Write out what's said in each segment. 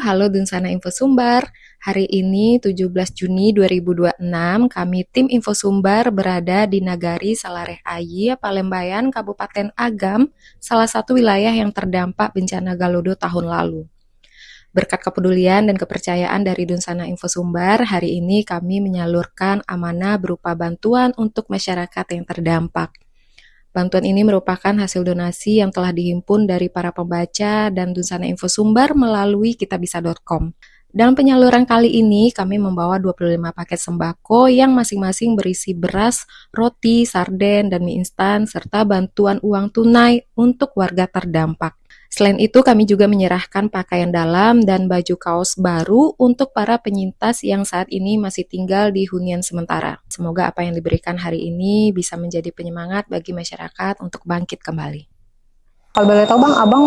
halo Dunsana Info Sumbar. Hari ini 17 Juni 2026, kami tim Info Sumbar berada di Nagari Salareh Ayi, Palembayan, Kabupaten Agam, salah satu wilayah yang terdampak bencana Galodo tahun lalu. Berkat kepedulian dan kepercayaan dari Dunsana Info Sumbar, hari ini kami menyalurkan amanah berupa bantuan untuk masyarakat yang terdampak. Bantuan ini merupakan hasil donasi yang telah dihimpun dari para pembaca dan Dunsana Info Sumbar melalui kitabisa.com. Dalam penyaluran kali ini, kami membawa 25 paket sembako yang masing-masing berisi beras, roti, sarden, dan mie instan, serta bantuan uang tunai untuk warga terdampak. Selain itu, kami juga menyerahkan pakaian dalam dan baju kaos baru untuk para penyintas yang saat ini masih tinggal di hunian sementara. Semoga apa yang diberikan hari ini bisa menjadi penyemangat bagi masyarakat untuk bangkit kembali. Kalau boleh tahu Bang, Abang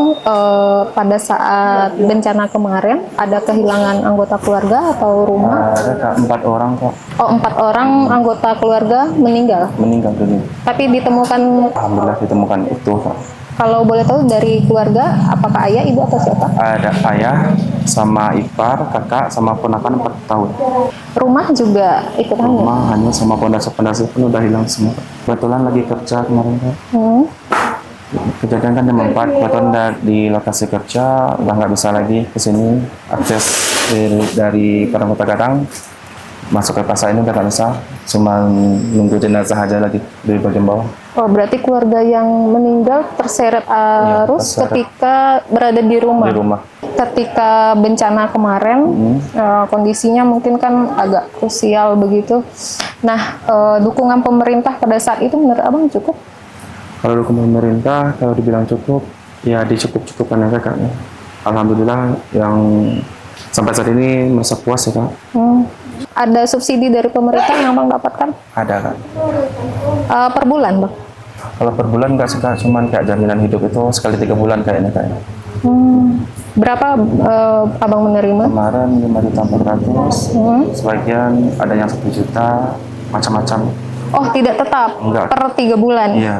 pada saat bencana kemarin ada kehilangan anggota keluarga atau rumah? Ada Kak, 4 orang Kak. Oh, 4 orang anggota keluarga meninggal? Meninggal dunia. Tapi ditemukan, Alhamdulillah ditemukan utuh Kak. kalau boleh tahu dari keluarga, apakah ayah, ibu, atau siapa? Ada ayah, sama ipar, kakak, sama ponakan 4 tahun. Rumah juga ikutan? Rumah hanya sama pondasi pun udah hilang semua. Kebetulan lagi kerja kemarin Kak. Kejadian kan jam 4, kebetulan di lokasi kerja udah nggak bisa lagi ke sini, akses dari perangkota Gadang masuk ke pasar ini udah nggak bisa, cuma nunggu jenazah aja lagi di bagian bawah. Oh, berarti keluarga yang meninggal terseret arus terseret. Ketika berada di rumah? Di rumah. Ketika bencana kemarin, kondisinya mungkin kan agak krusial begitu. Nah, dukungan pemerintah pada saat itu menurut Abang cukup? Kalau dukungan pemerintah, kalau dibilang cukup, ya dicukup-cukupkan aja Kak. Alhamdulillah yang sampai saat ini merasa puas ya Kak. Ada subsidi dari pemerintah yang Abang dapatkan? Ada Kak. Per bulan Bang? Kalau per bulan nggak sih Kak, cuman kayak jaminan hidup itu sekali 3 bulan kayaknya Kak. Berapa Abang menerima? Kemarin 5.400.000, sebagian ada yang 1 juta, macam-macam. Oh, tidak tetap? Enggak. Per 3 bulan? Iya,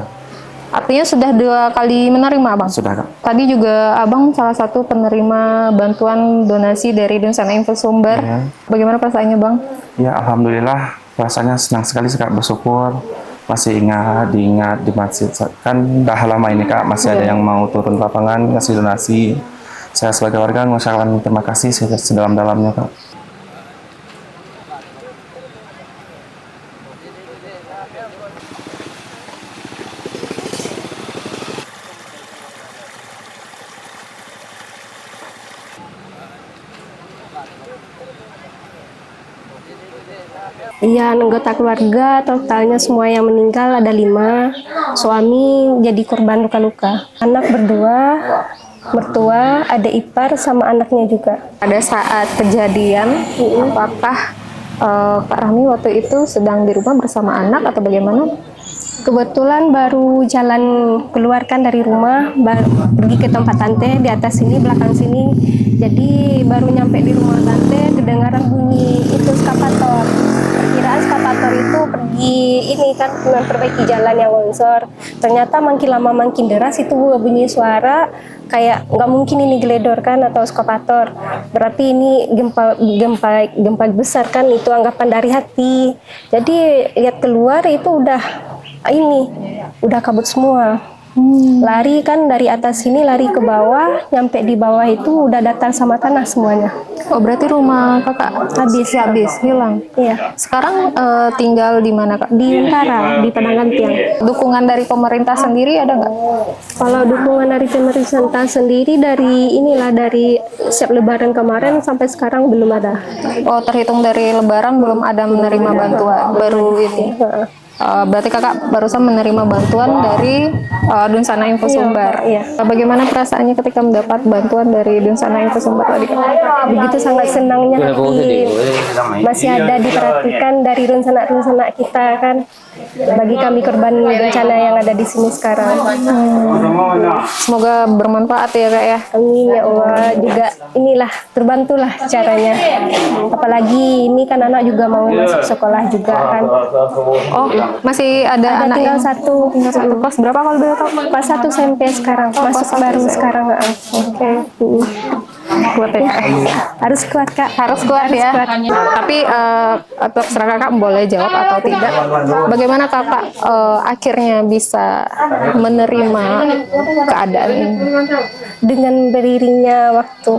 Artinya sudah 2 kali menerima Bang? sudah Kak. Tadi juga Abang salah satu penerima bantuan donasi dari Dunsana Info Sumbar. Iya. Bagaimana perasaannya Bang? Ya Alhamdulillah, rasanya senang sekali sih Kak, bersyukur. Masih diingat di masjid. Kan udah lama ini Kak, masih ada yang mau turun ke lapangan, ngasih donasi. Saya sebagai warga mengucapkan terima kasih sedalam-dalamnya Kak. Iya, anggota keluarga totalnya semua yang meninggal ada 5. Suami jadi korban luka-luka. Anak berdua, mertua, ada ipar sama anaknya juga. Pada saat kejadian, apakah Kak Rahmi waktu itu sedang di rumah bersama anak atau bagaimana? Kebetulan baru jalan keluarkan dari rumah, pergi ke tempat tante di atas sini, belakang sini. Jadi baru nyampe di rumah tante, kedengaran bunyi itu eskapator. Perkiraan eskapator itu pergi ini kan memperbaiki jalan yang longsor. Ternyata makin lama makin deras itu bunyi suara kayak nggak mungkin ini geledor kan atau eskapator. Berarti ini gempa besar kan, itu anggapan dari hati. Jadi lihat keluar itu udah kabut semua. Lari kan dari atas sini lari ke bawah, nyampe di bawah itu udah datar sama tanah semuanya. Oh, berarti rumah Kakak habis hilang. Iya. Sekarang tinggal di mana Kak? Di utara, di Padangan Tiang. Dukungan dari pemerintah sendiri ada nggak? Kalau dukungan dari pemerintah sendiri dari siap Lebaran kemarin sampai sekarang belum ada. Oh, terhitung dari Lebaran belum ada menerima bantuan baru ini. Berarti Kakak barusan menerima bantuan dari Dunsana Info Sumbar. Iya. Bagaimana perasaannya ketika mendapat bantuan dari Dunsana Info Sumbar tadi? Begitu sangat senangnya hati, masih ada diperhatikan dari rencana-rencana kita kan, bagi kami korban bencana yang ada di sini sekarang. Semoga bermanfaat ya Kak ya. Amin ya Allah, juga inilah terbantulah caranya. Apalagi ini kan anak juga mau masuk sekolah juga kan. Oh, masih ada anak Tinggal yang satu. kelas berapa kalau boleh Kelas 1 SMP sekarang, masuk baru sekarang. Oke. Kuat ya. Harus kuat Kak. Harus kuat ya. Tapi terserah kakak boleh jawab atau tidak. Bagaimana kakak akhirnya bisa menerima keadaan ini? Dengan beriringnya waktu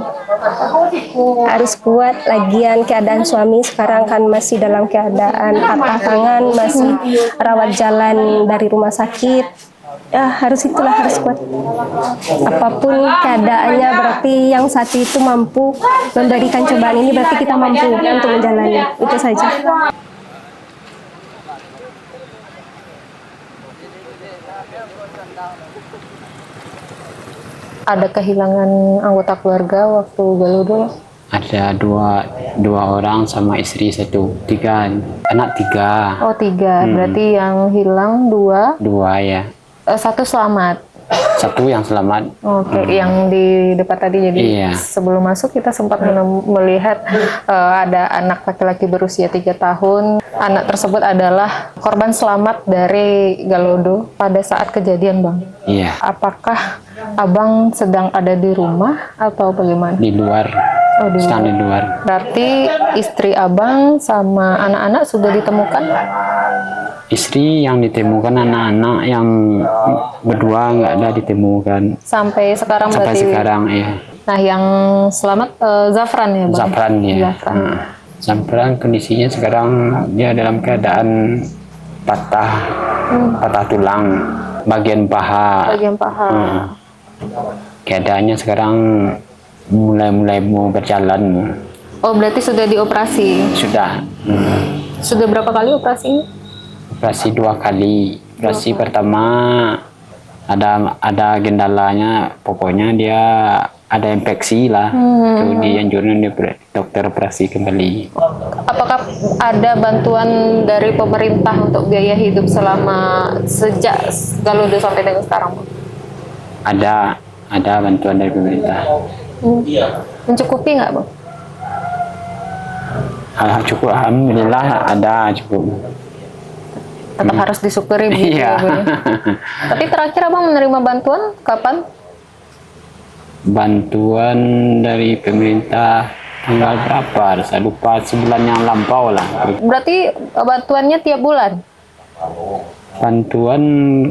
harus kuat. Lagian keadaan suami sekarang kan masih dalam keadaan patah tangan, masih rawat jalan dari rumah sakit. Ya harus kuat. Apapun keadaannya, berarti yang satu itu mampu memberikan cobaan ini, berarti kita mampu untuk menjalani. Itu saja. Ada kehilangan anggota keluarga waktu Galudo? Ada dua orang sama istri satu, anak tiga. Oh 3, berarti yang hilang 2, Dua ya, 1 selamat. satu yang selamat. Oke, yang di depan tadi. Jadi Iya. sebelum masuk kita sempat melihat ada anak laki-laki berusia 3 tahun. Anak tersebut adalah korban selamat dari Galodo pada saat kejadian, Bang. Iya, Apakah Abang sedang ada di rumah atau bagaimana? di luar, Oh, di sedang luar. di luar. Berarti istri Abang sama anak-anak sudah ditemukan? Istri yang ditemukan, anak-anak yang berdua nggak ada ditemukan Sampai sekarang sampai berarti. sekarang ya. Nah, yang selamat Zafran ya, Bang? Zafran ya. Zafran. Zafran kondisinya sekarang dia dalam keadaan patah tulang bagian paha. Bagian paha. Keadaannya sekarang mulai mau berjalan. Oh, berarti sudah dioperasi. Sudah. Sudah berapa kali operasi? Operasi 2 kali. Operasi pertama ada gendalanya, pokoknya dia ada infeksi lah. Itu dianjurin dokter operasi kembali. Apakah ada bantuan dari pemerintah untuk biaya hidup selama sejak Galudo sampai dengan sekarang, Bang? Ada bantuan dari pemerintah. Mencukupi nggak, Bang? Cukup, alhamdulillah ada cukup. Tetap harus disyukuri begitu Iya. ya, Bang, ya? Tapi terakhir Abang menerima bantuan kapan? Bantuan dari pemerintah tanggal berapa? Saya lupa, sebulan yang lampau lah. Berarti bantuannya tiap bulan? Bantuan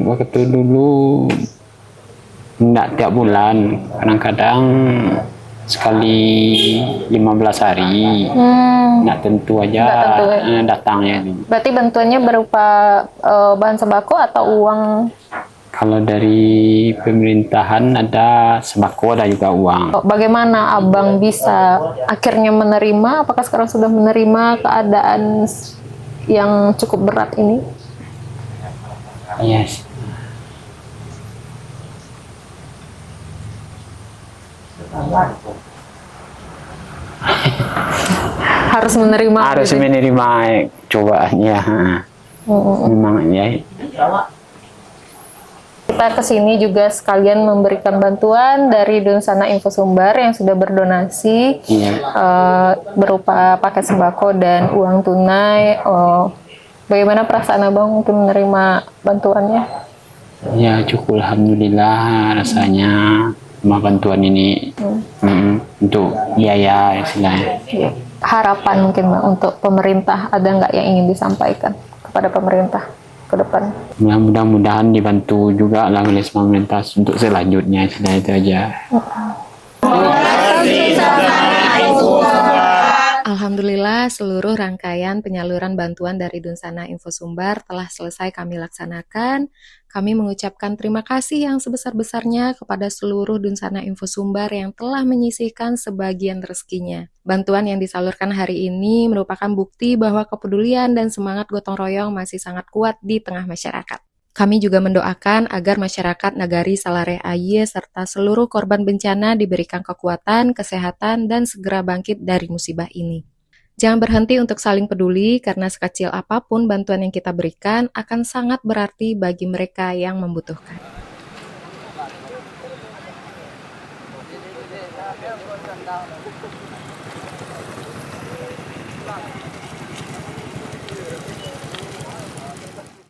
waktu dulu enggak tiap bulan, kadang-kadang sekali 15 hari. Enggak tentu aja Nggak tentu, ya. datangnya. Berarti bantuannya berupa bahan sembako atau uang? Kalau dari pemerintahan ada sembako, ada juga uang. Bagaimana Abang bisa akhirnya menerima? Apakah sekarang sudah menerima keadaan yang cukup berat ini? Yes. Harus menerima. Harus gitu. menerima cobaannya. Memang ya. Kita kesini juga sekalian memberikan bantuan dari Dunsana Info Sumbar yang sudah berdonasi Iya. berupa paket sembako dan uang tunai. Bagaimana perasaan Abang mungkin menerima bantuannya? Ya cukup, alhamdulillah rasanya sama bantuan ini. Untuk biaya istilahnya. Harapan mungkin Bang untuk pemerintah, ada nggak yang ingin disampaikan kepada pemerintah ke depan? Mudah-mudahan dibantu juga lah oleh pemerintah untuk selanjutnya, istilah itu aja. Alhamdulillah, seluruh rangkaian penyaluran bantuan dari Dunsana Info Sumbar telah selesai kami laksanakan. Kami mengucapkan terima kasih yang sebesar-besarnya kepada seluruh Dunsana Info Sumbar yang telah menyisihkan sebagian rezekinya. Bantuan yang disalurkan hari ini merupakan bukti bahwa kepedulian dan semangat gotong royong masih sangat kuat di tengah masyarakat. Kami juga mendoakan agar masyarakat Nagari Salareh Aye serta seluruh korban bencana diberikan kekuatan, kesehatan, dan segera bangkit dari musibah ini. Jangan berhenti untuk saling peduli karena sekecil apapun bantuan yang kita berikan akan sangat berarti bagi mereka yang membutuhkan.